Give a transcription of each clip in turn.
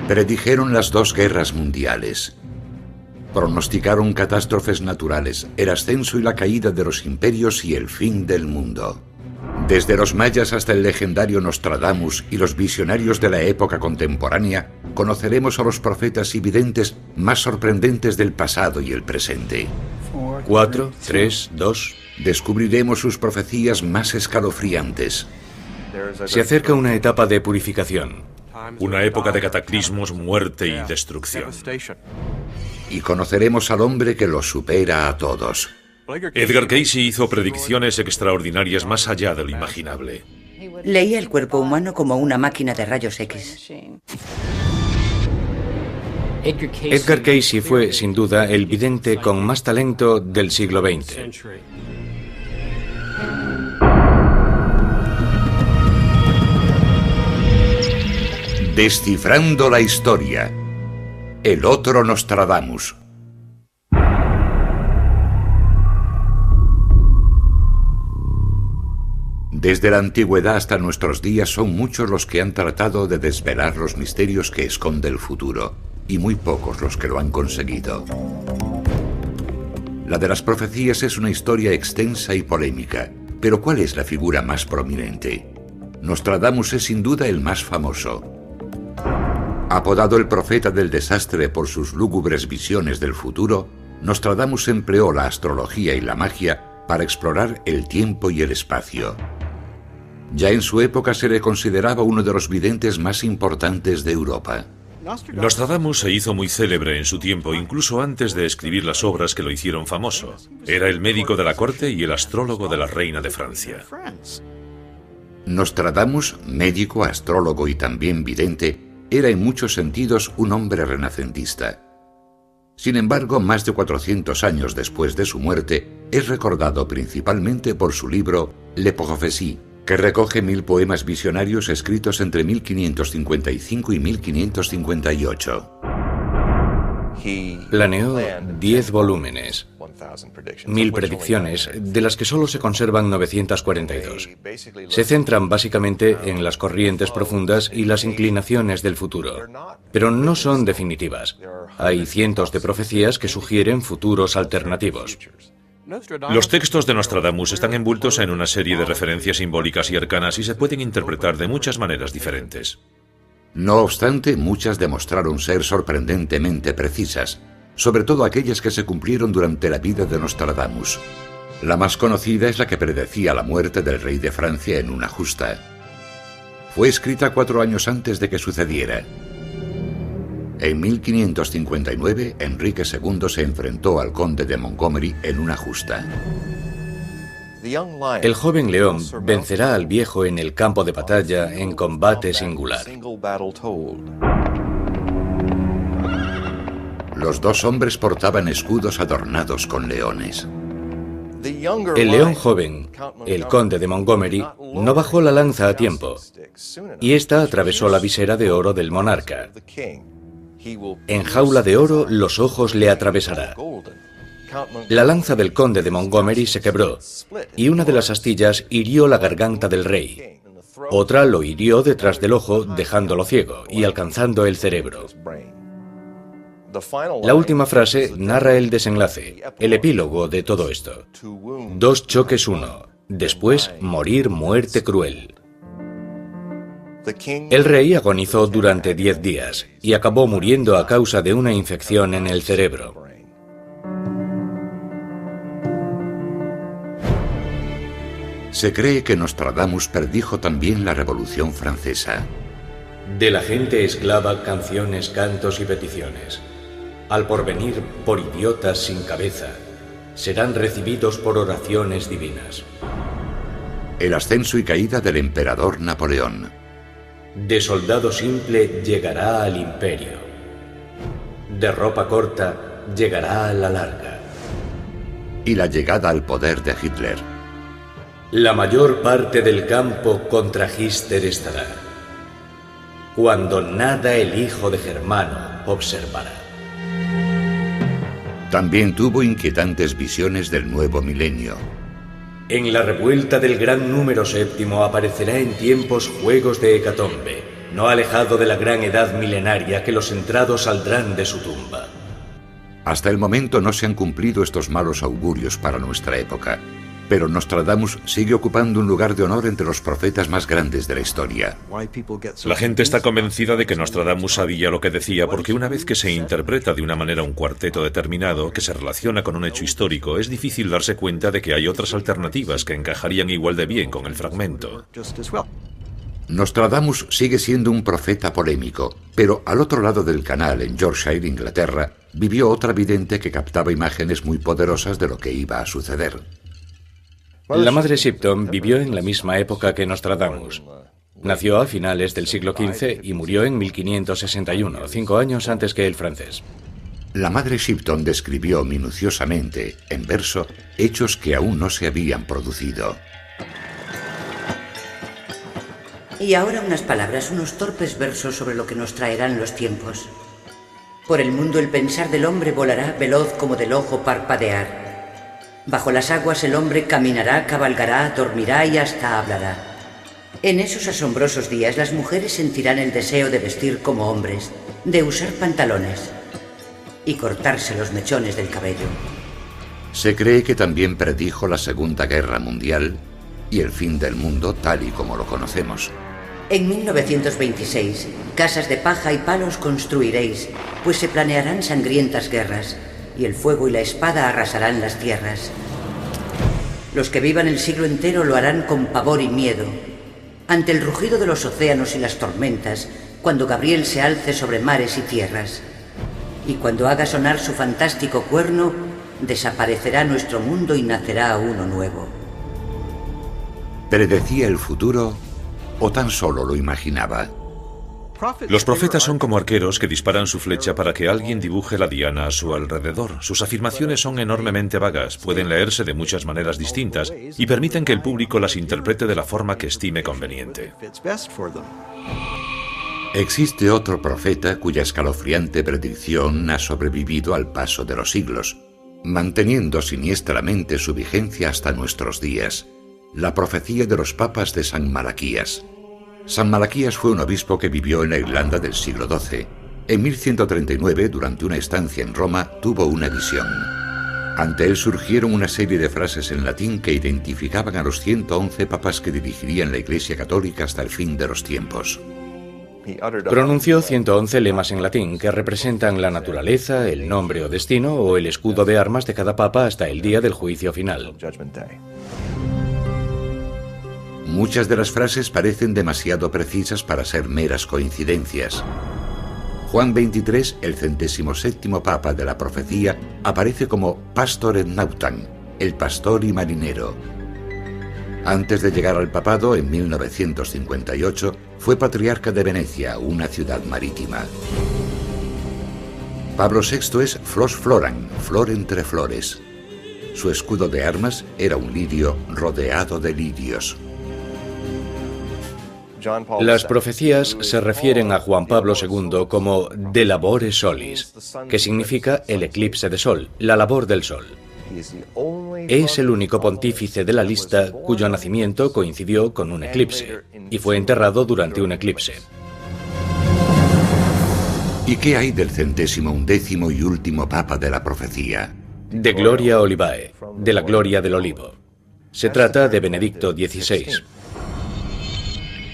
Predijeron las dos guerras mundiales. Pronosticaron catástrofes naturales, el ascenso y la caída de los imperios y el fin del mundo. Desde los mayas hasta el legendario Nostradamus y los visionarios de la época contemporánea, conoceremos a los profetas y videntes más sorprendentes del pasado y el presente. 4, 3, 2... Descubriremos sus profecías más escalofriantes. Se acerca una etapa de purificación. Una época de cataclismos, muerte y destrucción. Y conoceremos al hombre que los supera a todos. Edgar Cayce hizo predicciones extraordinarias más allá de lo imaginable. Leía el cuerpo humano como una máquina de rayos X. Edgar Cayce fue, sin duda, el vidente con más talento del siglo XX. Descifrando la historia. El otro Nostradamus. Desde la antigüedad hasta nuestros días son muchos los que han tratado de desvelar los misterios que esconde el futuro, y muy pocos los que lo han conseguido. La de las profecías es una historia extensa y polémica, pero ¿cuál es la figura más prominente? Nostradamus es sin duda el más famoso. Apodado el profeta del desastre por sus lúgubres visiones del futuro, Nostradamus empleó la astrología y la magia para explorar el tiempo y el espacio. Ya en su época se le consideraba uno de los videntes más importantes de Europa. Nostradamus se hizo muy célebre en su tiempo, incluso antes de escribir las obras que lo hicieron famoso. Era el médico de la corte y el astrólogo de la reina de Francia. Nostradamus, médico, astrólogo y también vidente, era en muchos sentidos un hombre renacentista. Sin embargo, más de 400 años después de su muerte, es recordado principalmente por su libro Les Prophéties, que recoge 1000 poemas visionarios escritos entre 1555 y 1558. Planeó 10 volúmenes, 1000 predicciones, de las que solo se conservan 942. Se centran básicamente en las corrientes profundas y las inclinaciones del futuro, pero no son definitivas. Hay cientos de profecías que sugieren futuros alternativos. Los textos de Nostradamus están envueltos en una serie de referencias simbólicas y arcanas y se pueden interpretar de muchas maneras diferentes. No obstante, muchas demostraron ser sorprendentemente precisas, sobre todo aquellas que se cumplieron durante la vida de Nostradamus. La más conocida es la que predecía la muerte del rey de Francia en una justa. Fue escrita 4 años antes de que sucediera. En 1559, Enrique II se enfrentó al conde de Montgomery en una justa. El joven león vencerá al viejo en el campo de batalla en combate singular. Los dos hombres portaban escudos adornados con leones. El león joven, el conde de Montgomery, no bajó la lanza a tiempo, y ésta atravesó la visera de oro del monarca. En jaula de oro los ojos le atravesará. La lanza del conde de Montgomery se quebró, y una de las astillas hirió la garganta del rey. Otra lo hirió detrás del ojo, dejándolo ciego y alcanzando el cerebro. La última frase narra el desenlace, el epílogo de todo esto. 2 choques 1, después morir muerte cruel. El rey agonizó durante 10 días y acabó muriendo a causa de una infección en el cerebro. Se cree que Nostradamus predijo también la Revolución Francesa. De la gente esclava canciones, cantos y peticiones. Al porvenir por idiotas sin cabeza, serán recibidos por oraciones divinas. El ascenso y caída del emperador Napoleón. De soldado simple llegará al imperio. De ropa corta llegará a la larga. Y la llegada al poder de Hitler. La mayor parte del campo contra Hitler estará, cuando nada el hijo de Germano observará. También tuvo inquietantes visiones del nuevo milenio. En la revuelta del gran número séptimo aparecerá en tiempos juegos de hecatombe, no alejado de la gran edad milenaria que los entrados saldrán de su tumba. Hasta el momento no se han cumplido estos malos augurios para nuestra época, pero Nostradamus sigue ocupando un lugar de honor entre los profetas más grandes de la historia. La gente está convencida de que Nostradamus sabía lo que decía porque una vez que se interpreta de una manera un cuarteto determinado que se relaciona con un hecho histórico, es difícil darse cuenta de que hay otras alternativas que encajarían igual de bien con el fragmento. Nostradamus sigue siendo un profeta polémico, pero al otro lado del canal, en Yorkshire, Inglaterra, vivió otra vidente que captaba imágenes muy poderosas de lo que iba a suceder. La madre Shipton vivió en la misma época que Nostradamus. Nació a finales del siglo XV y murió en 1561, 5 años antes que el francés. La madre Shipton describió minuciosamente, en verso, hechos que aún no se habían producido. Y ahora unas palabras, unos torpes versos sobre lo que nos traerán los tiempos. Por el mundo el pensar del hombre volará veloz como del ojo parpadear. Bajo las aguas el hombre caminará, cabalgará, dormirá y hasta hablará. En esos asombrosos días las mujeres sentirán el deseo de vestir como hombres, de usar pantalones y cortarse los mechones del cabello. Se cree que también predijo la Segunda Guerra Mundial y el fin del mundo tal y como lo conocemos. En 1926, casas de paja y palos construiréis, pues se planearán sangrientas guerras, y el fuego y la espada arrasarán las tierras. Los que vivan el siglo entero lo harán con pavor y miedo, ante el rugido de los océanos y las tormentas, cuando Gabriel se alce sobre mares y tierras. Y cuando haga sonar su fantástico cuerno, desaparecerá nuestro mundo y nacerá uno nuevo. ¿Predecía el futuro o tan solo lo imaginaba? Los profetas son como arqueros que disparan su flecha para que alguien dibuje la diana a su alrededor. Sus afirmaciones son enormemente vagas, pueden leerse de muchas maneras distintas y permiten que el público las interprete de la forma que estime conveniente. Existe otro profeta cuya escalofriante predicción ha sobrevivido al paso de los siglos, manteniendo siniestramente su vigencia hasta nuestros días: la profecía de los papas de San Malaquías. San Malaquías fue un obispo que vivió en la Irlanda del siglo XII. En 1139, durante una estancia en Roma, tuvo una visión. Ante él surgieron una serie de frases en latín que identificaban a los 111 papas que dirigirían la Iglesia Católica hasta el fin de los tiempos. Pronunció 111 lemas en latín que representan la naturaleza, el nombre o destino o el escudo de armas de cada papa hasta el día del juicio final. Muchas de las frases parecen demasiado precisas para ser meras coincidencias. Juan XXIII, el 107º papa de la profecía, aparece como Pastor et Nautan, el pastor y marinero. Antes de llegar al papado, en 1958, fue patriarca de Venecia, una ciudad marítima. Pablo VI es Flos Floran, flor entre flores. Su escudo de armas era un lirio rodeado de lirios. Las profecías se refieren a Juan Pablo II como de labore solis, que significa el eclipse de sol, la labor del sol. Es el único pontífice de la lista cuyo nacimiento coincidió con un eclipse y fue enterrado durante un eclipse. ¿Y qué hay del 111º y último papa de la profecía? De Gloria Olivae, de la gloria del olivo. Se trata de Benedicto XVI.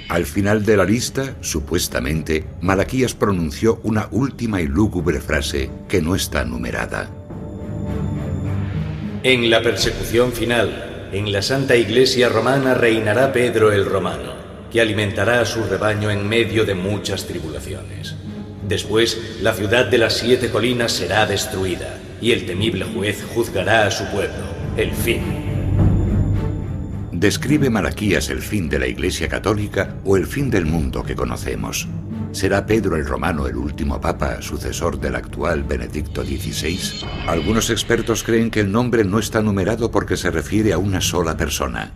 Al final de la lista, supuestamente, Malaquías pronunció una última y lúgubre frase que no está numerada. En la persecución final, en la Santa Iglesia Romana reinará Pedro el Romano, que alimentará a su rebaño en medio de muchas tribulaciones. Después, la ciudad de las 7 colinas será destruida, y el temible juez juzgará a su pueblo, el fin. ¿Describe Malaquías el fin de la Iglesia Católica o el fin del mundo que conocemos? ¿Será Pedro el Romano el último papa, sucesor del actual Benedicto XVI? Algunos expertos creen que el nombre no está numerado porque se refiere a una sola persona.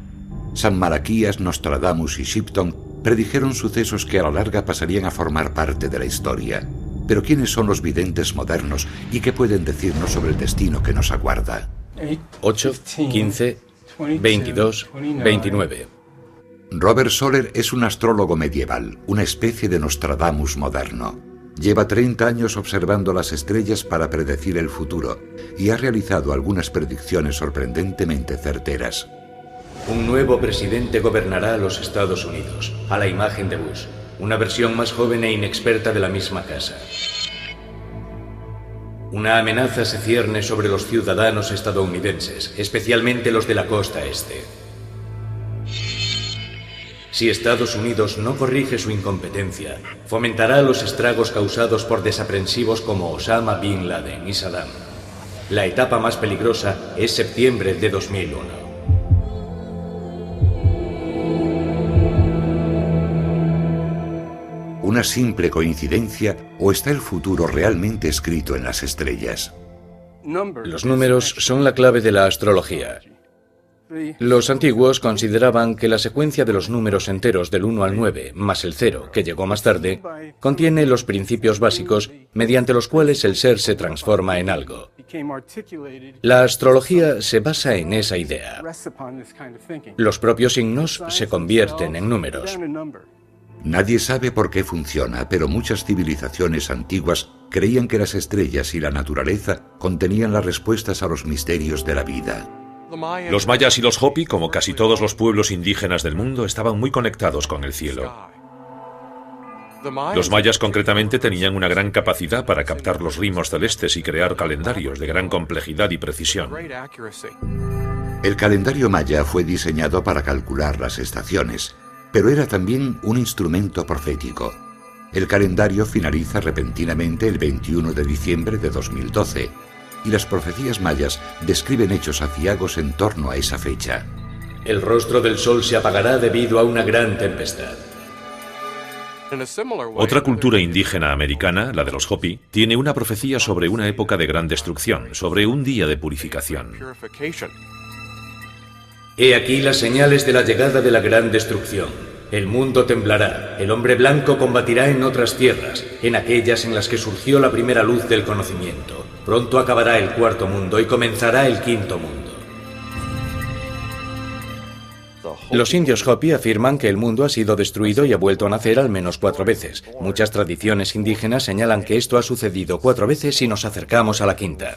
San Malaquías, Nostradamus y Shipton predijeron sucesos que a la larga pasarían a formar parte de la historia. Pero ¿quiénes son los videntes modernos y qué pueden decirnos sobre el destino que nos aguarda? 8, 15, 22, 29. Robert Soler es un astrólogo medieval, una especie de Nostradamus moderno. Lleva 30 años observando las estrellas para predecir el futuro y ha realizado algunas predicciones sorprendentemente certeras. Un nuevo presidente gobernará a los Estados Unidos, a la imagen de Bush, una versión más joven e inexperta de la misma casa. Una amenaza se cierne sobre los ciudadanos estadounidenses, especialmente los de la costa este. Si Estados Unidos no corrige su incompetencia, fomentará los estragos causados por desaprensivos como Osama Bin Laden y Saddam. La etapa más peligrosa es septiembre de 2001. ¿Una simple coincidencia o está el futuro realmente escrito en las estrellas? Los números son la clave de la astrología. Los antiguos consideraban que la secuencia de los números enteros del 1 al 9, más el 0, que llegó más tarde, contiene los principios básicos mediante los cuales el ser se transforma en algo. La astrología se basa en esa idea. Los propios signos se convierten en números. Nadie sabe por qué funciona, pero muchas civilizaciones antiguas creían que las estrellas y la naturaleza contenían las respuestas a los misterios de la vida. Los mayas y los Hopi, como casi todos los pueblos indígenas del mundo, estaban muy conectados con el cielo. Los mayas concretamente tenían una gran capacidad para captar los ritmos celestes y crear calendarios de gran complejidad y precisión. El calendario maya fue diseñado para calcular las estaciones, pero era también un instrumento profético. El calendario finaliza repentinamente el 21 de diciembre de 2012, y las profecías mayas describen hechos aciagos en torno a esa fecha. El rostro del sol se apagará debido a una gran tempestad. Otra cultura indígena americana, la de los Hopi, tiene una profecía sobre una época de gran destrucción, sobre un día de purificación. He aquí las señales de la llegada de la gran destrucción. El mundo temblará, el hombre blanco combatirá en otras tierras, en aquellas en las que surgió la primera luz del conocimiento. Pronto acabará el cuarto mundo y comenzará el quinto mundo. Los indios Hopi afirman que el mundo ha sido destruido y ha vuelto a nacer al menos 4 veces. Muchas tradiciones indígenas señalan que esto ha sucedido 4 veces si nos acercamos a la quinta.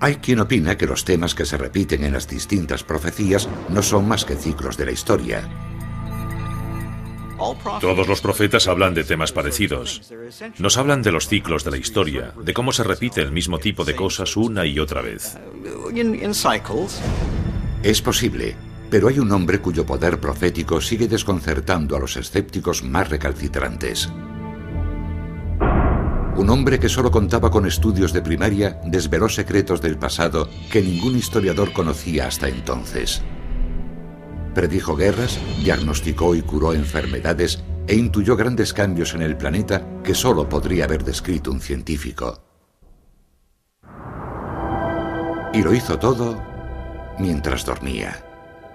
Hay quien opina que los temas que se repiten en las distintas profecías no son más que ciclos de la historia. Todos los profetas hablan de temas parecidos. Nos hablan de los ciclos de la historia, de cómo se repite el mismo tipo de cosas una y otra vez. Es posible, pero hay un hombre cuyo poder profético sigue desconcertando a los escépticos más recalcitrantes. Un hombre que solo contaba con estudios de primaria desveló secretos del pasado que ningún historiador conocía hasta entonces. Predijo guerras, diagnosticó y curó enfermedades e intuyó grandes cambios en el planeta que solo podría haber descrito un científico. Y lo hizo todo mientras dormía.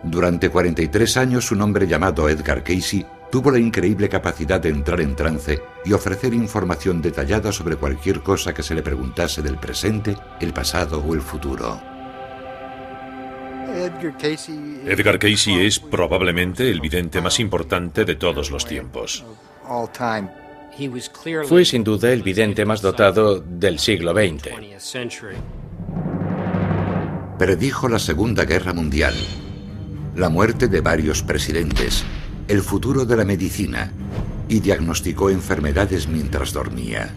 Durante 43 años, un hombre llamado Edgar Cayce tuvo la increíble capacidad de entrar en trance y ofrecer información detallada sobre cualquier cosa que se le preguntase del presente, el pasado o el futuro. Edgar Cayce es probablemente el vidente más importante de todos los tiempos. Fue sin duda el vidente más dotado del siglo XX. Predijo la Segunda Guerra Mundial, la muerte de varios presidentes, el futuro de la medicina y diagnosticó enfermedades mientras dormía.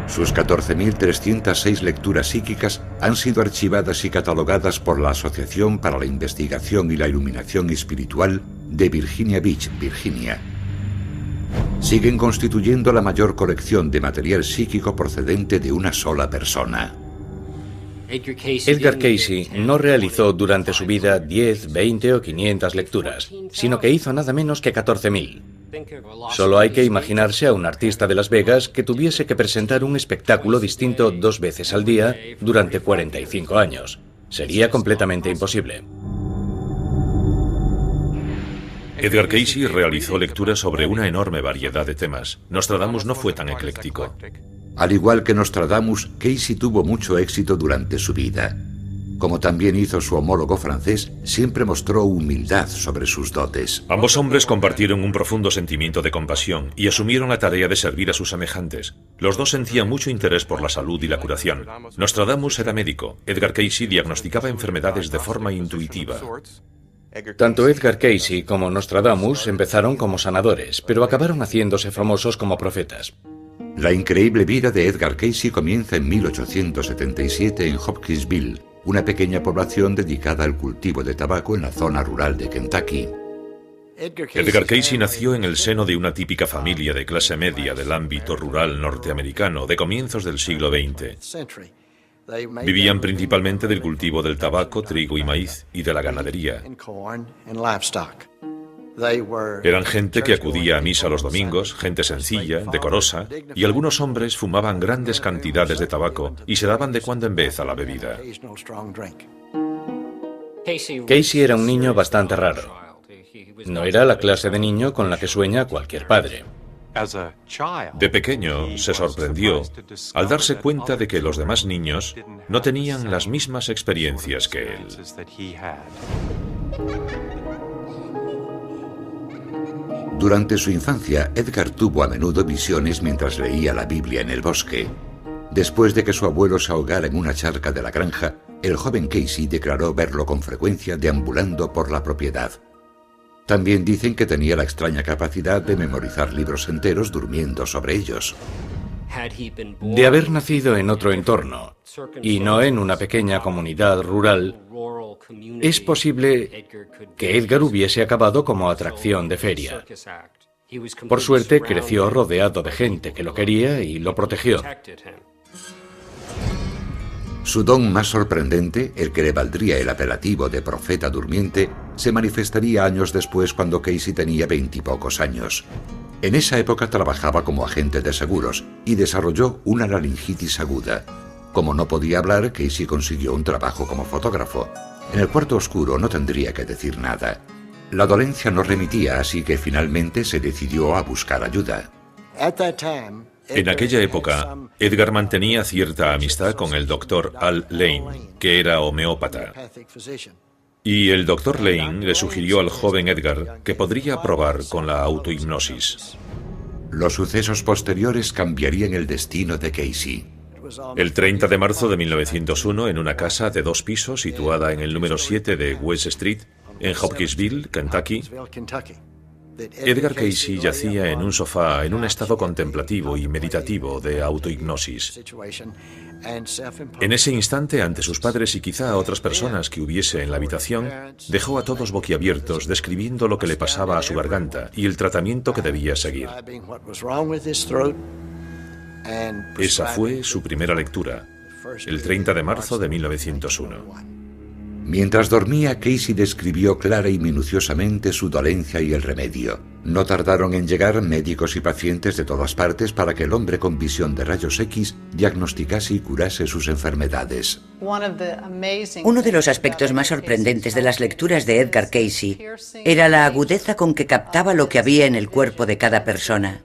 Sus 14.306 lecturas psíquicas han sido archivadas y catalogadas por la Asociación para la Investigación y la Iluminación Espiritual de Virginia Beach, Virginia. Siguen constituyendo la mayor colección de material psíquico procedente de una sola persona. Edgar Cayce no realizó durante su vida 10, 20 o 500 lecturas, sino que hizo nada menos que 14.000. Solo hay que imaginarse a un artista de Las Vegas que tuviese que presentar un espectáculo distinto 2 veces al día durante 45 años. Sería completamente imposible. Edgar Cayce realizó lecturas sobre una enorme variedad de temas. Nostradamus no fue tan ecléctico. Al igual que Nostradamus, Cayce tuvo mucho éxito durante su vida. Como también hizo su homólogo francés, siempre mostró humildad sobre sus dotes. Ambos hombres compartieron un profundo sentimiento de compasión y asumieron la tarea de servir a sus semejantes. Los dos sentían mucho interés por la salud y la curación. Nostradamus era médico. Edgar Cayce diagnosticaba enfermedades de forma intuitiva. Tanto Edgar Cayce como Nostradamus empezaron como sanadores, pero acabaron haciéndose famosos como profetas. La increíble vida de Edgar Cayce comienza en 1877 en Hopkinsville, una pequeña población dedicada al cultivo de tabaco en la zona rural de Kentucky. Edgar Cayce nació en el seno de una típica familia de clase media del ámbito rural norteamericano de comienzos del siglo XX. Vivían principalmente del cultivo del tabaco, trigo y maíz y de la ganadería. Eran gente que acudía a misa los domingos, gente sencilla, decorosa, y algunos hombres fumaban grandes cantidades de tabaco y se daban de cuando en vez a la bebida. Cayce era un niño bastante raro. No era la clase de niño con la que sueña cualquier padre. De pequeño se sorprendió al darse cuenta de que los demás niños no tenían las mismas experiencias que él. Durante su infancia, Edgar tuvo a menudo visiones mientras leía la Biblia en el bosque. Después de que su abuelo se ahogara en una charca de la granja, el joven Cayce declaró verlo con frecuencia deambulando por la propiedad. También dicen que tenía la extraña capacidad de memorizar libros enteros durmiendo sobre ellos. De haber nacido en otro entorno, y no en una pequeña comunidad rural, es posible que Edgar hubiese acabado como atracción de feria. Por suerte, creció rodeado de gente que lo quería y lo protegió. Su don más sorprendente, el que le valdría el apelativo de profeta durmiente, se manifestaría años después cuando Cayce tenía 20 y pocos años. En esa época trabajaba como agente de seguros y desarrolló una laringitis aguda. Como no podía hablar, Cayce consiguió un trabajo como fotógrafo. En el cuarto oscuro no tendría que decir nada. La dolencia no remitía, así que finalmente se decidió a buscar ayuda. En aquella época, Edgar mantenía cierta amistad con el doctor Al Lane, que era homeópata. Y el doctor Lane le sugirió al joven Edgar que podría probar con la autohipnosis. Los sucesos posteriores cambiarían el destino de Cayce. El 30 de marzo de 1901, en una casa de 2 pisos situada en el número 7 de West Street, en Hopkinsville, Kentucky, Edgar Cayce yacía en un sofá en un estado contemplativo y meditativo de autohipnosis. En ese instante, ante sus padres y quizá a otras personas que hubiese en la habitación, dejó a todos boquiabiertos describiendo lo que le pasaba a su garganta y el tratamiento que debía seguir. Esa fue su primera lectura, el 30 de marzo de 1901. Mientras dormía, Cayce describió clara y minuciosamente su dolencia y el remedio. No tardaron en llegar médicos y pacientes de todas partes para que el hombre con visión de rayos X diagnosticase y curase sus enfermedades. Uno de los aspectos más sorprendentes de las lecturas de Edgar Cayce era la agudeza con que captaba lo que había en el cuerpo de cada persona.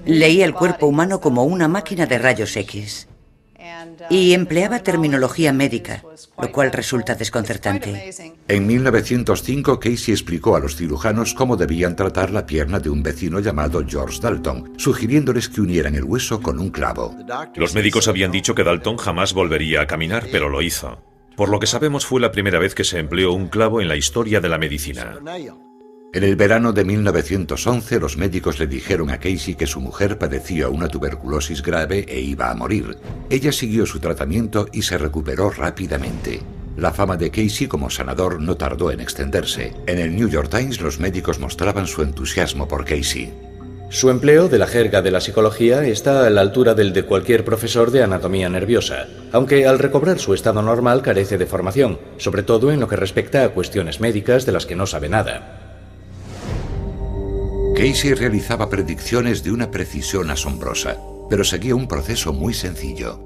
Leía el cuerpo humano como una máquina de rayos X. Y empleaba terminología médica, lo cual resulta desconcertante. En 1905, Cayce explicó a los cirujanos cómo debían tratar la pierna de un vecino llamado George Dalton, sugiriéndoles que unieran el hueso con un clavo. Los médicos habían dicho que Dalton jamás volvería a caminar, pero lo hizo. Por lo que sabemos, fue la primera vez que se empleó un clavo en la historia de la medicina. En el verano de 1911, los médicos le dijeron a Cayce que su mujer padecía una tuberculosis grave e iba a morir. Ella siguió su tratamiento y se recuperó rápidamente. La fama de Cayce como sanador no tardó en extenderse. En el New York Times, los médicos mostraban su entusiasmo por Cayce. Su empleo de la jerga de la psicología está a la altura del de cualquier profesor de anatomía nerviosa, aunque al recobrar su estado normal carece de formación, sobre todo en lo que respecta a cuestiones médicas de las que no sabe nada. Cayce realizaba predicciones de una precisión asombrosa, pero seguía un proceso muy sencillo.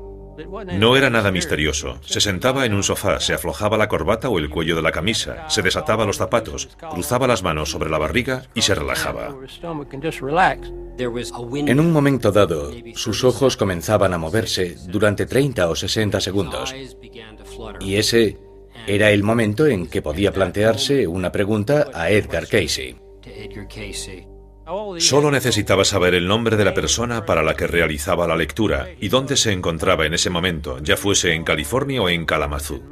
No era nada misterioso. Se sentaba en un sofá, se aflojaba la corbata o el cuello de la camisa, se desataba los zapatos, cruzaba las manos sobre la barriga y se relajaba. En un momento dado, sus ojos comenzaban a moverse durante 30 o 60 segundos. Y ese era el momento en que podía plantearse una pregunta a Edgar Cayce. Solo necesitaba saber el nombre de la persona para la que realizaba la lectura y dónde se encontraba en ese momento, ya fuese en California o en Kalamazoo.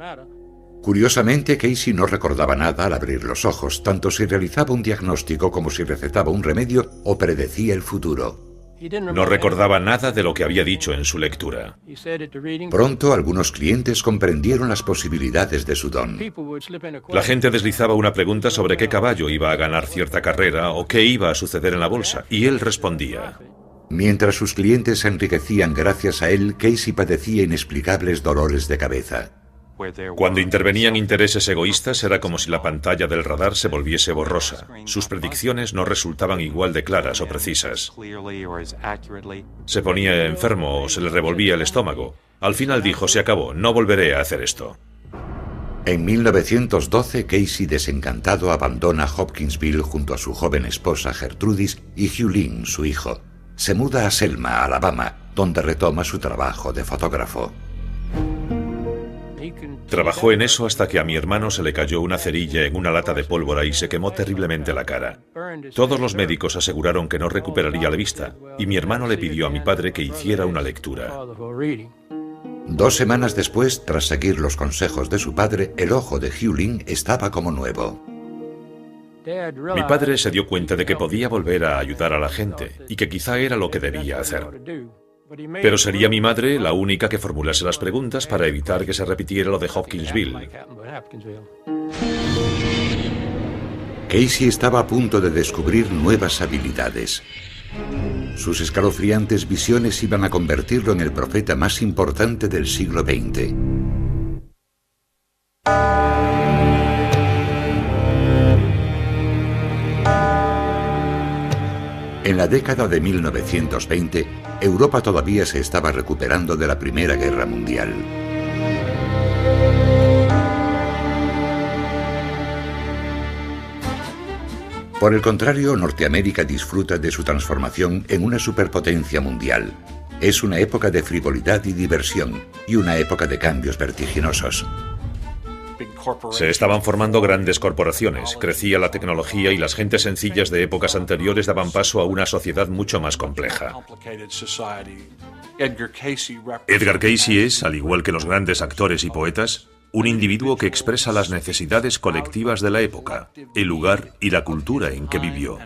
Curiosamente, Cayce no recordaba nada al abrir los ojos, tanto si realizaba un diagnóstico como si recetaba un remedio o predecía el futuro. No recordaba nada de lo que había dicho en su lectura. Pronto, algunos clientes comprendieron las posibilidades de su don. La gente deslizaba una pregunta sobre qué caballo iba a ganar cierta carrera o qué iba a suceder en la bolsa, y él respondía. Mientras sus clientes se enriquecían gracias a él, Cayce padecía inexplicables dolores de cabeza. Cuando intervenían intereses egoístas era como si la pantalla del radar se volviese borrosa. Sus predicciones no resultaban igual de claras o precisas. Se ponía enfermo o se le revolvía el estómago. Al final dijo, se acabó, no volveré a hacer esto. En 1912, Cayce, desencantado, abandona Hopkinsville junto a su joven esposa Gertrudis y Hugh Lynn, su hijo. Se muda a Selma, Alabama, donde retoma su trabajo de fotógrafo. Trabajó en eso hasta que a mi hermano se le cayó una cerilla en una lata de pólvora y se quemó terriblemente la cara. Todos los médicos aseguraron que no recuperaría la vista, y mi hermano le pidió a mi padre que hiciera una lectura. 2 semanas después, tras seguir los consejos de su padre, el ojo de Hugh Lynn estaba como nuevo. Mi padre se dio cuenta de que podía volver a ayudar a la gente, y que quizá era lo que debía hacer. Pero sería mi madre la única que formulase las preguntas para evitar que se repitiera lo de Hopkinsville. Cayce estaba a punto de descubrir nuevas habilidades. Sus escalofriantes visiones iban a convertirlo en el profeta más importante del siglo XX. En la década de 1920, Europa todavía se estaba recuperando de la Primera Guerra Mundial. Por el contrario, Norteamérica disfruta de su transformación en una superpotencia mundial. Es una época de frivolidad y diversión, y una época de cambios vertiginosos. Se estaban formando grandes corporaciones, crecía la tecnología y las gentes sencillas de épocas anteriores daban paso a una sociedad mucho más compleja. Edgar Cayce es, al igual que los grandes actores y poetas, un individuo que expresa las necesidades colectivas de la época, el lugar y la cultura en que vivió.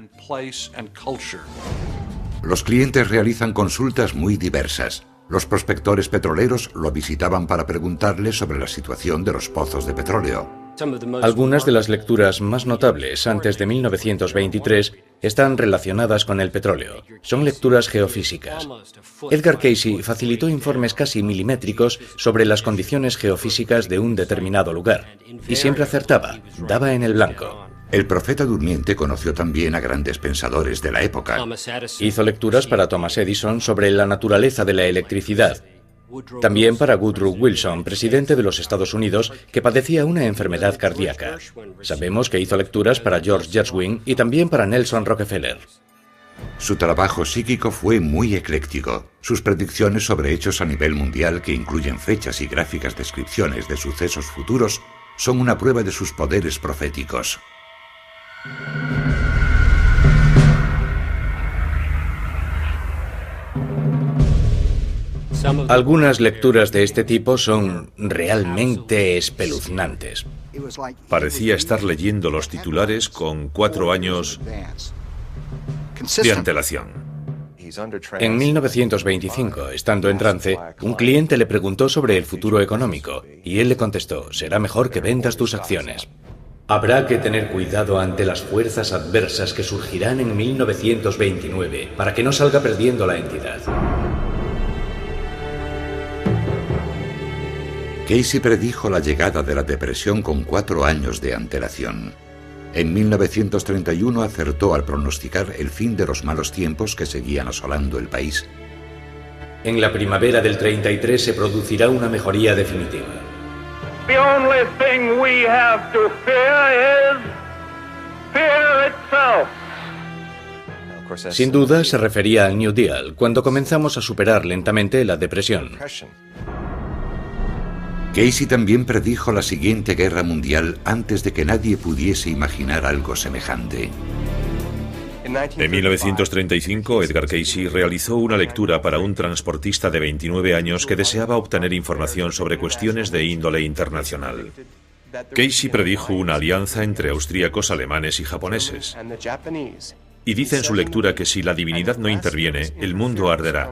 Los clientes realizan consultas muy diversas. Los prospectores petroleros lo visitaban para preguntarle sobre la situación de los pozos de petróleo. Algunas de las lecturas más notables antes de 1923 están relacionadas con el petróleo. Son lecturas geofísicas. Edgar Cayce facilitó informes casi milimétricos sobre las condiciones geofísicas de un determinado lugar. Y siempre acertaba, daba en el blanco. El profeta durmiente conoció también a grandes pensadores de la época. Hizo lecturas para Thomas Edison sobre la naturaleza de la electricidad. También para Woodrow Wilson, presidente de los Estados Unidos, que padecía una enfermedad cardíaca. Sabemos que hizo lecturas para George Gershwin y también para Nelson Rockefeller. Su trabajo psíquico fue muy ecléctico. Sus predicciones sobre hechos a nivel mundial, que incluyen fechas y gráficas descripciones de sucesos futuros, son una prueba de sus poderes proféticos. Algunas lecturas de este tipo son realmente espeluznantes. Parecía estar leyendo los titulares con 4 años de antelación. En 1925, estando en trance, un cliente le preguntó sobre el futuro económico y él le contestó: será mejor que vendas tus acciones. Habrá que tener cuidado ante las fuerzas adversas que surgirán en 1929 para que no salga perdiendo la entidad. Cayce predijo la llegada de la depresión con 4 años de antelación. En 1931 acertó al pronosticar el fin de los malos tiempos que seguían asolando el país. En la primavera del 33 se producirá una mejoría definitiva. The only thing we have to fear is fear itself. Sin duda se refería al New Deal, cuando comenzamos a superar lentamente la depresión. Casey también predijo la siguiente guerra mundial antes de que nadie pudiese imaginar algo semejante. En 1935, Edgar Cayce realizó una lectura para un transportista de 29 años que deseaba obtener información sobre cuestiones de índole internacional. Cayce predijo una alianza entre austríacos, alemanes y japoneses. Y dice en su lectura que si la divinidad no interviene, el mundo arderá.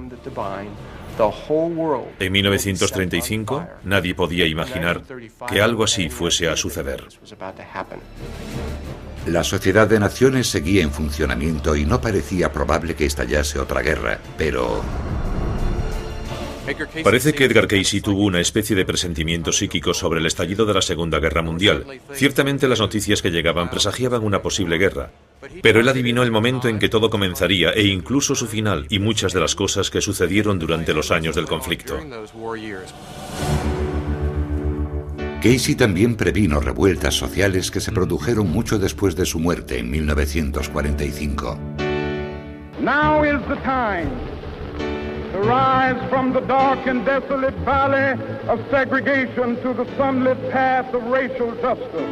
En 1935, nadie podía imaginar que algo así fuese a suceder. La Sociedad de Naciones seguía en funcionamiento y no parecía probable que estallase otra guerra, pero... Parece que Edgar Cayce tuvo una especie de presentimiento psíquico sobre el estallido de la Segunda Guerra Mundial. Ciertamente las noticias que llegaban presagiaban una posible guerra, pero él adivinó el momento en que todo comenzaría e incluso su final y muchas de las cosas que sucedieron durante los años del conflicto. Casey también previno revueltas sociales que se produjeron mucho después de su muerte en 1945. Now is the time to rise from the dark and desolate valley of segregation to the sunlit path of racial justice.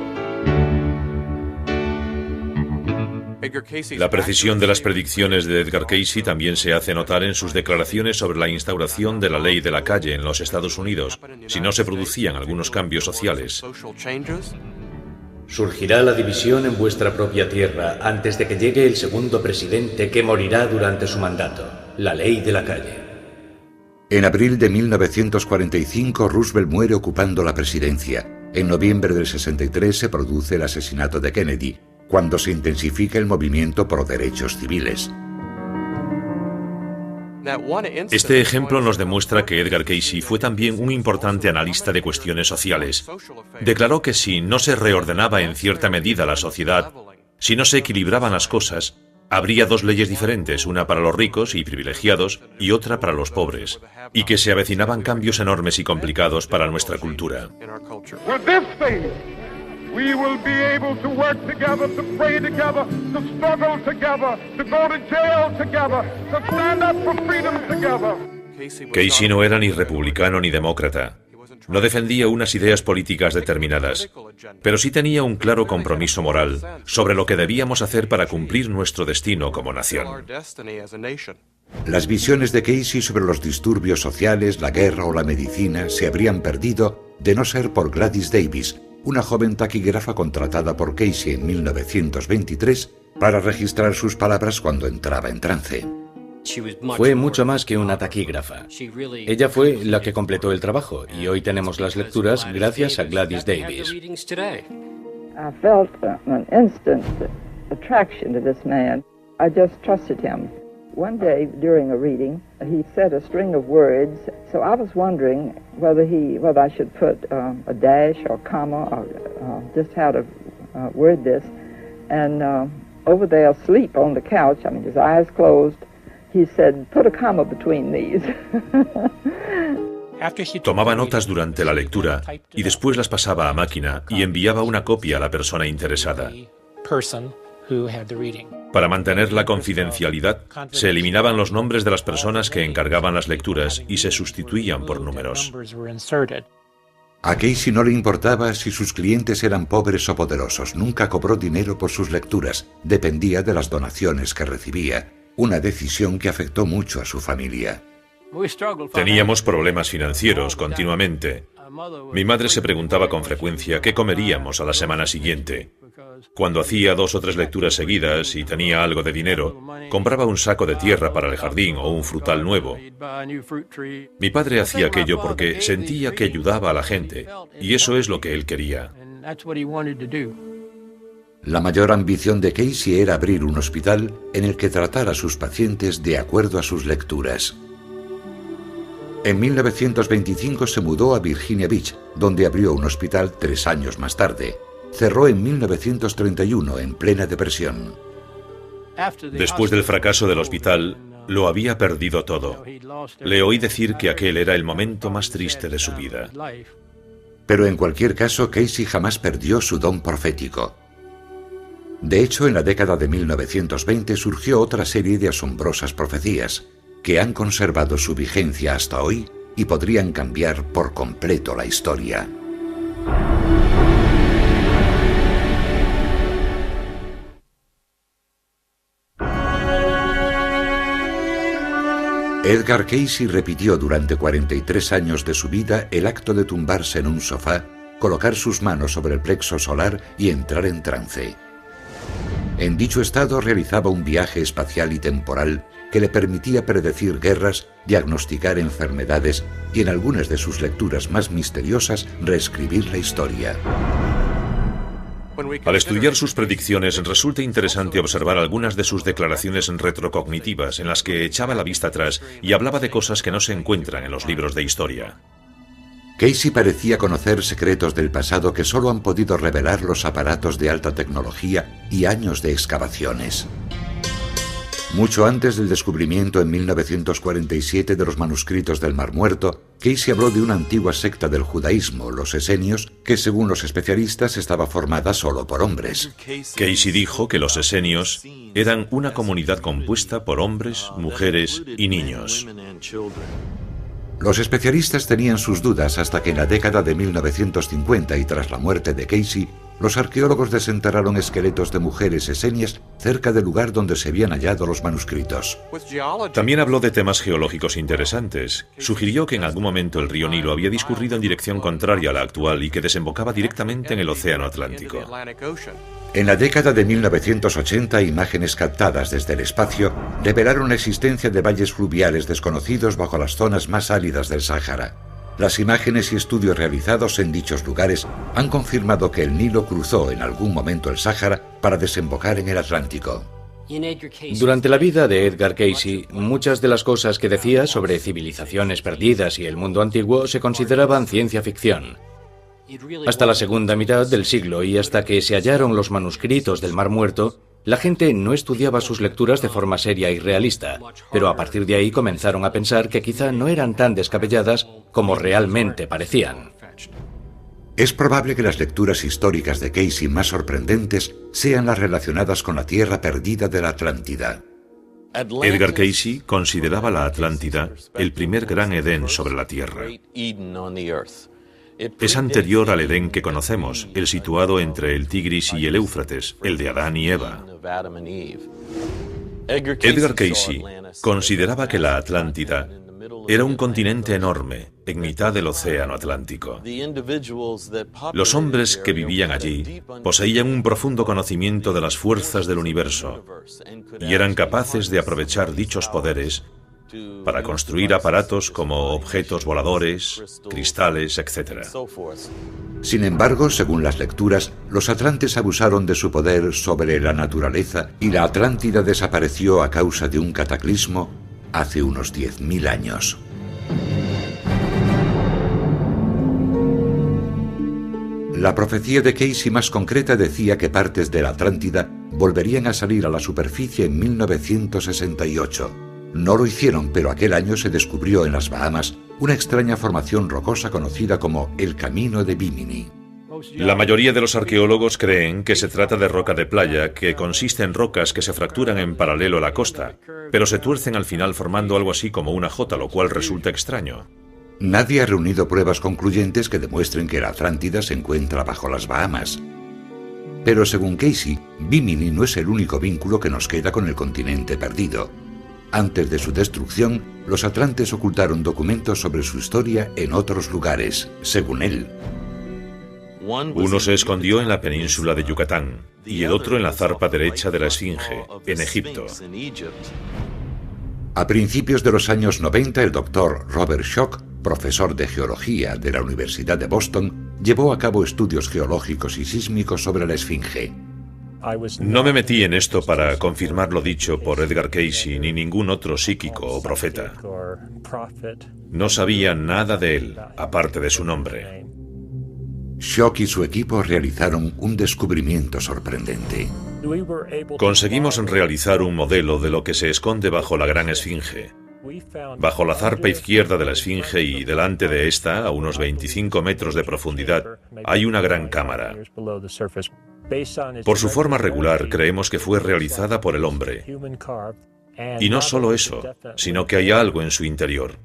La precisión de las predicciones de Edgar Cayce también se hace notar en sus declaraciones sobre la instauración de la ley de la calle en los Estados Unidos, si no se producían algunos cambios sociales. Surgirá la división en vuestra propia tierra antes de que llegue el segundo presidente que morirá durante su mandato, la ley de la calle. En abril de 1945, Roosevelt muere ocupando la presidencia. En noviembre del 63 se produce el asesinato de Kennedy, cuando se intensifica el movimiento pro derechos civiles. Este ejemplo nos demuestra que Edgar Cayce fue también un importante analista de cuestiones sociales. Declaró que si no se reordenaba en cierta medida la sociedad, si no se equilibraban las cosas, habría dos leyes diferentes, una para los ricos y privilegiados y otra para los pobres, y que se avecinaban cambios enormes y complicados para nuestra cultura. We will be able to work together, to pray together, to struggle together, to go to jail together, to stand up for freedom together. Cayce no era ni republicano ni demócrata. No defendía unas ideas políticas determinadas, pero sí tenía un claro compromiso moral sobre lo que debíamos hacer para cumplir nuestro destino como nación. Las visiones de Cayce sobre los disturbios sociales, la guerra o la medicina se habrían perdido de no ser por Gladys Davis, una joven taquígrafa contratada por Cayce en 1923 para registrar sus palabras cuando entraba en trance. Fue mucho más que una taquígrafa. Ella fue la que completó el trabajo y hoy tenemos las lecturas gracias a Gladys Davis. I felt an instant attraction to this man. I just trusted him. One day during a reading, he said a string of words, so I was wondering whether I should put a dash or comma or just how to word this. And over there asleep on the couch, I mean, his eyes closed, he said, put a comma between these. Tomaba notas durante la lectura y después las pasaba a máquina y enviaba una copia a la persona interesada. Para mantener la confidencialidad, se eliminaban los nombres de las personas que encargaban las lecturas y se sustituían por números. A Cayce no le importaba si sus clientes eran pobres o poderosos. Nunca cobró dinero por sus lecturas. Dependía de las donaciones que recibía. Una decisión que afectó mucho a su familia. Teníamos problemas financieros continuamente. Mi madre se preguntaba con frecuencia qué comeríamos a la semana siguiente. Cuando hacía 2 o 3 lecturas seguidas y tenía algo de dinero, compraba un saco de tierra para el jardín o un frutal nuevo. Mi padre hacía aquello porque sentía que ayudaba a la gente, y eso es lo que él quería. La mayor ambición de Cayce era abrir un hospital en el que tratara a sus pacientes de acuerdo a sus lecturas. En 1925 se mudó a Virginia Beach, donde abrió un hospital 3 años más tarde. Cerró en 1931, en plena depresión. Después del fracaso del hospital, Lo había perdido todo. Le oí decir que aquel era el momento más triste de su vida. Pero en cualquier caso, Casey jamás perdió su don profético. De hecho, en la década de 1920 surgió otra serie de asombrosas profecías que han conservado su vigencia hasta hoy y podrían cambiar por completo la historia. Edgar Casey repitió durante 43 años de su vida el acto de tumbarse en un sofá, colocar sus manos sobre el plexo solar y entrar en trance. En dicho estado realizaba un viaje espacial y temporal que le permitía predecir guerras, diagnosticar enfermedades y en algunas de sus lecturas más misteriosas reescribir la historia. Al estudiar sus predicciones, resulta interesante observar algunas de sus declaraciones retrocognitivas en las que echaba la vista atrás y hablaba de cosas que no se encuentran en los libros de historia. Casey parecía conocer secretos del pasado que solo han podido revelar los aparatos de alta tecnología y años de excavaciones. Mucho antes del descubrimiento en 1947 de los manuscritos del Mar Muerto, Casey habló de una antigua secta del judaísmo, los esenios, que según los especialistas estaba formada solo por hombres. Casey dijo que los esenios eran una comunidad compuesta por hombres, mujeres y niños. Los especialistas tenían sus dudas hasta que en la década de 1950 y tras la muerte de Casey, los arqueólogos desenterraron esqueletos de mujeres esenias cerca del lugar donde se habían hallado los manuscritos. También habló de temas geológicos interesantes. Sugirió que en algún momento el río Nilo había discurrido en dirección contraria a la actual y que desembocaba directamente en el Océano Atlántico. En la década de 1980, imágenes captadas desde el espacio revelaron la existencia de valles fluviales desconocidos bajo las zonas más áridas del Sáhara. Las imágenes y estudios realizados en dichos lugares han confirmado que el Nilo cruzó en algún momento el Sáhara para desembocar en el Atlántico. Durante la vida de Edgar Casey, muchas de las cosas que decía sobre civilizaciones perdidas y el mundo antiguo se consideraban ciencia ficción. Hasta la segunda mitad del siglo y hasta que se hallaron los manuscritos del Mar Muerto, la gente no estudiaba sus lecturas de forma seria y realista, pero a partir de ahí comenzaron a pensar que quizá no eran tan descabelladas como realmente parecían. Es probable que las lecturas históricas de Casey más sorprendentes sean las relacionadas con la tierra perdida de la Atlántida. Edgar Casey consideraba la Atlántida el primer gran Edén sobre la Tierra. Es anterior al Edén que conocemos, el situado entre el Tigris y el Éufrates, el de Adán y Eva. Edgar Casey consideraba que la Atlántida era un continente enorme, en mitad del Océano Atlántico. Los hombres que vivían allí poseían un profundo conocimiento de las fuerzas del universo y eran capaces de aprovechar dichos poderes para construir aparatos como objetos voladores, cristales, etc. Sin embargo, según las lecturas, los atlantes abusaron de su poder sobre la naturaleza y la Atlántida desapareció a causa de un cataclismo hace unos 10.000 años. La profecía de Casey más concreta decía que partes de la Atlántida volverían a salir a la superficie en 1968. No lo hicieron, pero aquel año se descubrió en las Bahamas una extraña formación rocosa conocida como el Camino de Bimini. La mayoría de los arqueólogos creen que se trata de roca de playa, que consiste en rocas que se fracturan en paralelo a la costa, pero se tuercen al final formando algo así como una jota, lo cual resulta extraño. Nadie ha reunido pruebas concluyentes que demuestren que la Atlántida se encuentra bajo las Bahamas. Pero según Casey, Bimini no es el único vínculo que nos queda con el continente perdido. Antes de su destrucción, los atlantes ocultaron documentos sobre su historia en otros lugares, según él. Uno se escondió en la península de Yucatán y el otro en la zarpa derecha de la Esfinge, en Egipto. A principios de los años 90, el doctor Robert Schoch, profesor de geología de la Universidad de Boston, llevó a cabo estudios geológicos y sísmicos sobre la Esfinge. No me metí en esto para confirmar lo dicho por Edgar Casey ni ningún otro psíquico o profeta. No sabía nada de él, aparte de su nombre. Schoch y su equipo realizaron un descubrimiento sorprendente. Conseguimos realizar un modelo de lo que se esconde bajo la gran esfinge. Bajo la zarpa izquierda de la esfinge y delante de esta, a unos 25 metros de profundidad, hay una gran cámara. Por su forma regular, creemos que fue realizada por el hombre. Y no solo eso, sino que hay algo en su interior.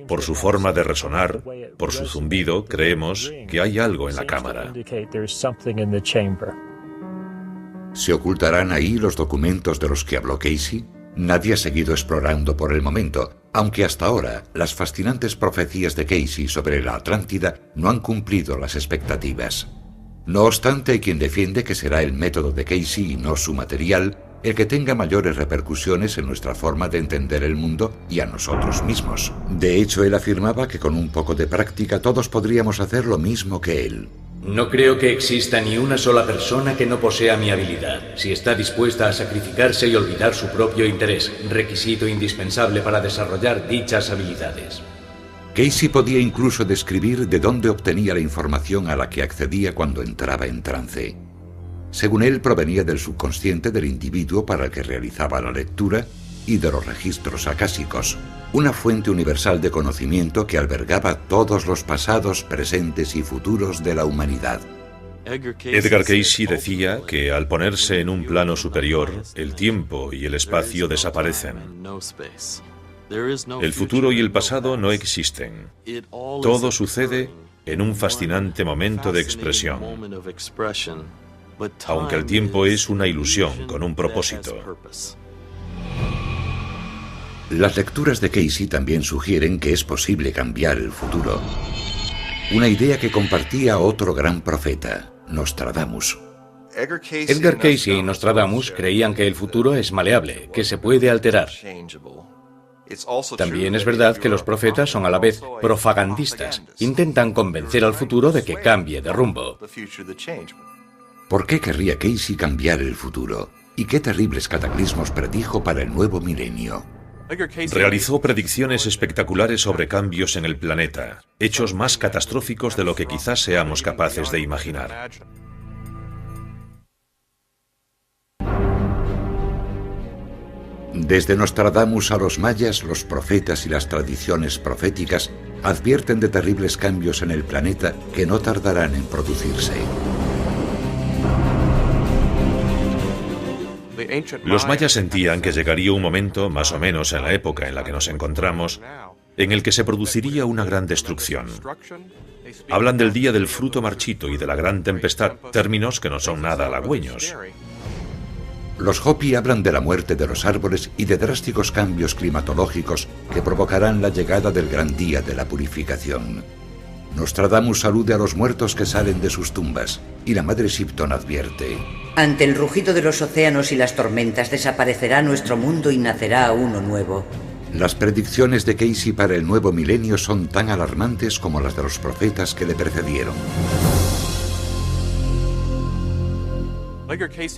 Por su forma de resonar, por su zumbido, creemos que hay algo en la cámara. ¿Se ocultarán ahí los documentos de los que habló Casey? Nadie ha seguido explorando por el momento, aunque hasta ahora las fascinantes profecías de Casey sobre la Atlántida no han cumplido las expectativas. No obstante, hay quien defiende que será el método de Casey y no su material el que tenga mayores repercusiones en nuestra forma de entender el mundo y a nosotros mismos. De hecho, él afirmaba que con un poco de práctica todos podríamos hacer lo mismo que él. No creo que exista ni una sola persona que no posea mi habilidad, si está dispuesta a sacrificarse y olvidar su propio interés, requisito indispensable para desarrollar dichas habilidades. Casey podía incluso describir de dónde obtenía la información a la que accedía cuando entraba en trance. Según él, provenía del subconsciente del individuo para el que realizaba la lectura y de los registros acásicos, una fuente universal de conocimiento que albergaba todos los pasados, presentes y futuros de la humanidad. Edgar Casey decía que al ponerse en un plano superior, el tiempo y el espacio desaparecen. El futuro y el pasado no existen. Todo sucede en un fascinante momento de expresión. Aunque el tiempo es una ilusión con un propósito. Las lecturas de Casey también sugieren que es posible cambiar el futuro. Una idea que compartía otro gran profeta, Nostradamus. Edgar Casey y Nostradamus creían que el futuro es maleable, que se puede alterar. También es verdad que los profetas son a la vez propagandistas. Intentan convencer al futuro de que cambie de rumbo. ¿Por qué querría Casey cambiar el futuro? ¿Y qué terribles cataclismos predijo para el nuevo milenio? Realizó predicciones espectaculares sobre cambios en el planeta, hechos más catastróficos de lo que quizás seamos capaces de imaginar. Desde Nostradamus a los mayas, los profetas y las tradiciones proféticas advierten de terribles cambios en el planeta que no tardarán en producirse. Los mayas sentían que llegaría un momento, más o menos en la época en la que nos encontramos, en el que se produciría una gran destrucción. Hablan del día del fruto marchito y de la gran tempestad, términos que no son nada halagüeños. Los Hopi hablan de la muerte de los árboles y de drásticos cambios climatológicos que provocarán la llegada del gran día de la purificación. Nostradamus alude a los muertos que salen de sus tumbas, y la madre Shipton advierte: ante el rugido de los océanos y las tormentas desaparecerá nuestro mundo y nacerá uno nuevo. Las predicciones de Casey para el nuevo milenio son tan alarmantes como las de los profetas que le precedieron.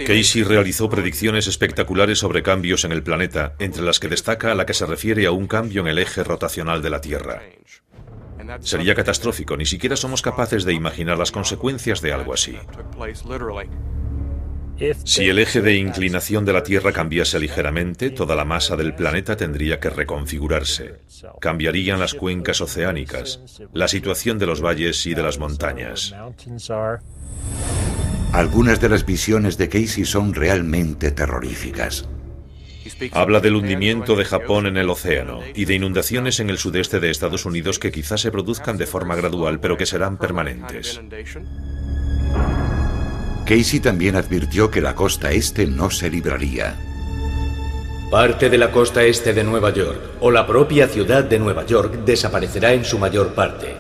Casey realizó predicciones espectaculares sobre cambios en el planeta, entre las que destaca la que se refiere a un cambio en el eje rotacional de la Tierra. Sería catastrófico, ni siquiera somos capaces de imaginar las consecuencias de algo así. Si el eje de inclinación de la Tierra cambiase ligeramente, toda la masa del planeta tendría que reconfigurarse. Cambiarían las cuencas oceánicas, la situación de los valles y de las montañas. Algunas de las visiones de Casey son realmente terroríficas. Habla del hundimiento de Japón en el océano y de inundaciones en el sudeste de Estados Unidos que quizás se produzcan de forma gradual, pero que serán permanentes. Casey también advirtió que la costa este no se libraría. Parte de la costa este de Nueva York, o la propia ciudad de Nueva York, desaparecerá en su mayor parte.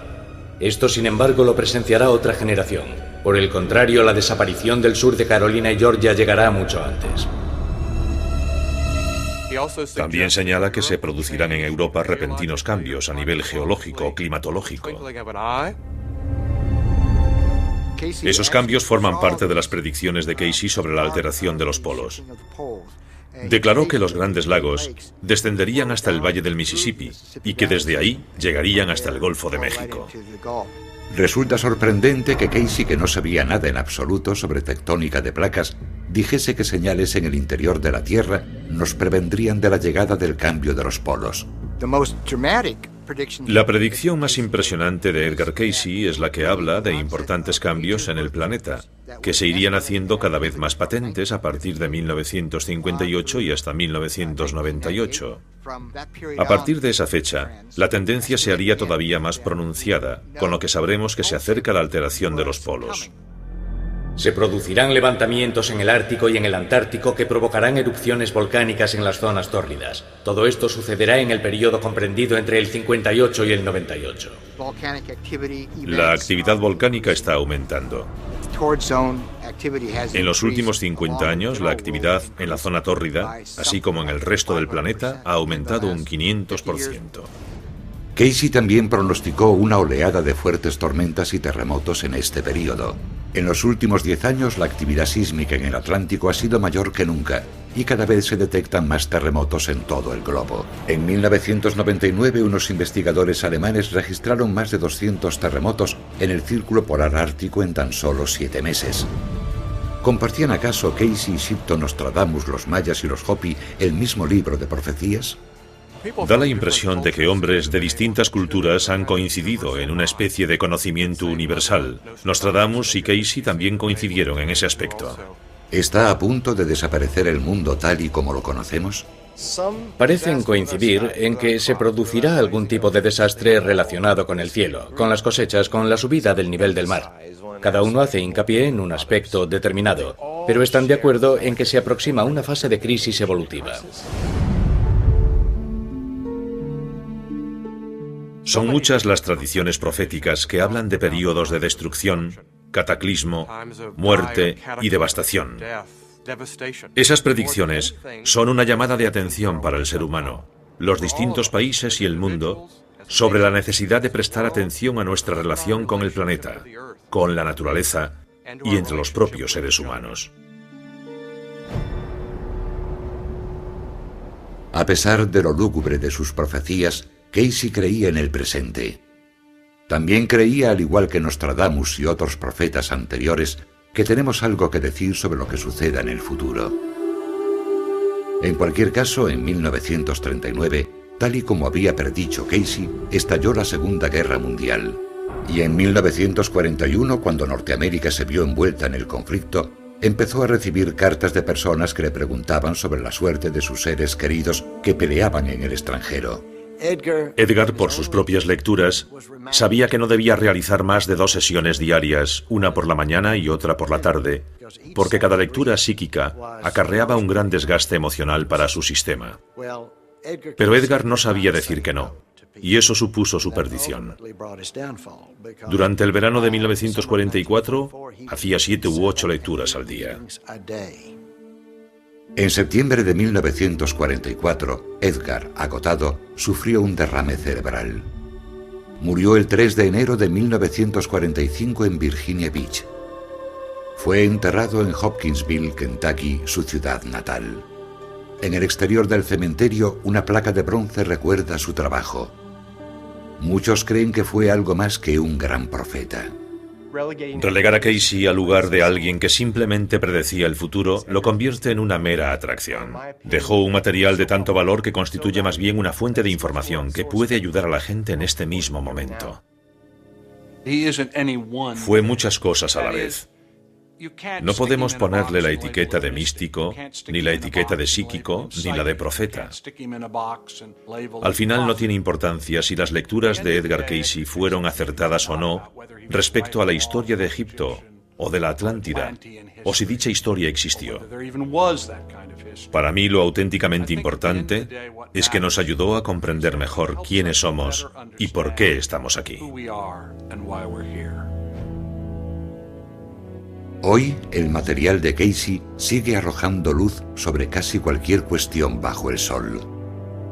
Esto, sin embargo, lo presenciará otra generación. Por el contrario, la desaparición del sur de Carolina y Georgia llegará mucho antes. También señala que se producirán en Europa repentinos cambios a nivel geológico o climatológico. Esos cambios forman parte de las predicciones de Casey sobre la alteración de los polos. Declaró que los Grandes Lagos descenderían hasta el Valle del Mississippi y que desde ahí llegarían hasta el Golfo de México. Resulta sorprendente que Casey, que no sabía nada en absoluto sobre tectónica de placas, dijese que señales en el interior de la Tierra nos prevendrían de la llegada del cambio de los polos. La predicción más impresionante de Edgar Cayce es la que habla de importantes cambios en el planeta, que se irían haciendo cada vez más patentes a partir de 1958 y hasta 1998. A partir de esa fecha, la tendencia se haría todavía más pronunciada, con lo que sabremos que se acerca la alteración de los polos. Se producirán levantamientos en el Ártico y en el Antártico que provocarán erupciones volcánicas en las zonas tórridas. Todo esto sucederá en el periodo comprendido entre el 58 y el 98. La actividad volcánica está aumentando. En los últimos 50 años, la actividad en la zona tórrida, así como en el resto del planeta, ha aumentado un 500%. Casey también pronosticó una oleada de fuertes tormentas y terremotos en este periodo. En los últimos 10 años, la actividad sísmica en el Atlántico ha sido mayor que nunca y cada vez se detectan más terremotos en todo el globo. En 1999, unos investigadores alemanes registraron más de 200 terremotos en el Círculo Polar Ártico en tan solo 7 meses. ¿Compartían acaso Casey, Shipton, Nostradamus, los mayas y los Hopi el mismo libro de profecías? Da la impresión de que hombres de distintas culturas han coincidido en una especie de conocimiento universal. Nostradamus y Casey también coincidieron en ese aspecto. ¿Está a punto de desaparecer el mundo tal y como lo conocemos? Parecen coincidir en que se producirá algún tipo de desastre relacionado con el cielo, con las cosechas, con la subida del nivel del mar. Cada uno hace hincapié en un aspecto determinado, pero están de acuerdo en que se aproxima una fase de crisis evolutiva. Son muchas las tradiciones proféticas que hablan de períodos de destrucción, cataclismo, muerte y devastación. Esas predicciones son una llamada de atención para el ser humano, los distintos países y el mundo, sobre la necesidad de prestar atención a nuestra relación con el planeta, con la naturaleza y entre los propios seres humanos. A pesar de lo lúgubre de sus profecías, Casey creía en el presente. También creía, al igual que Nostradamus y otros profetas anteriores, que tenemos algo que decir sobre lo que suceda en el futuro. En cualquier caso, en 1939, tal y como había predicho Casey, estalló la Segunda Guerra Mundial. Y en 1941, cuando Norteamérica se vio envuelta en el conflicto, empezó a recibir cartas de personas que le preguntaban sobre la suerte de sus seres queridos que peleaban en el extranjero. Edgar, por sus propias lecturas, sabía que no debía realizar más de 2 sesiones diarias, una por la mañana y otra por la tarde, porque cada lectura psíquica acarreaba un gran desgaste emocional para su sistema. Pero Edgar no sabía decir que no, y eso supuso su perdición. Durante el verano de 1944, hacía 7 u 8 lecturas al día. En septiembre de 1944, Edgar, agotado, sufrió un derrame cerebral. Murió el 3 de enero de 1945 en Virginia Beach. Fue enterrado en Hopkinsville, Kentucky, su ciudad natal. En el exterior del cementerio, una placa de bronce recuerda su trabajo. Muchos creen que fue algo más que un gran profeta. Relegar a Casey al lugar de alguien que simplemente predecía el futuro lo convierte en una mera atracción. Dejó un material de tanto valor que constituye más bien una fuente de información que puede ayudar a la gente en este mismo momento. Fue muchas cosas a la vez. No podemos ponerle la etiqueta de místico, ni la etiqueta de psíquico, ni la de profeta. Al final no tiene importancia si las lecturas de Edgar Casey fueron acertadas o no respecto a la historia de Egipto o de la Atlántida, o si dicha historia existió. Para mí lo auténticamente importante es que nos ayudó a comprender mejor quiénes somos y por qué estamos aquí. Hoy, el material de Casey sigue arrojando luz sobre casi cualquier cuestión bajo el sol.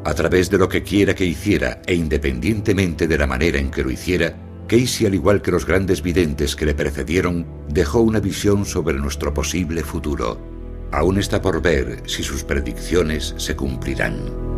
A través de lo que quiera que hiciera e independientemente de la manera en que lo hiciera, Casey, al igual que los grandes videntes que le precedieron, dejó una visión sobre nuestro posible futuro. Aún está por ver si sus predicciones se cumplirán.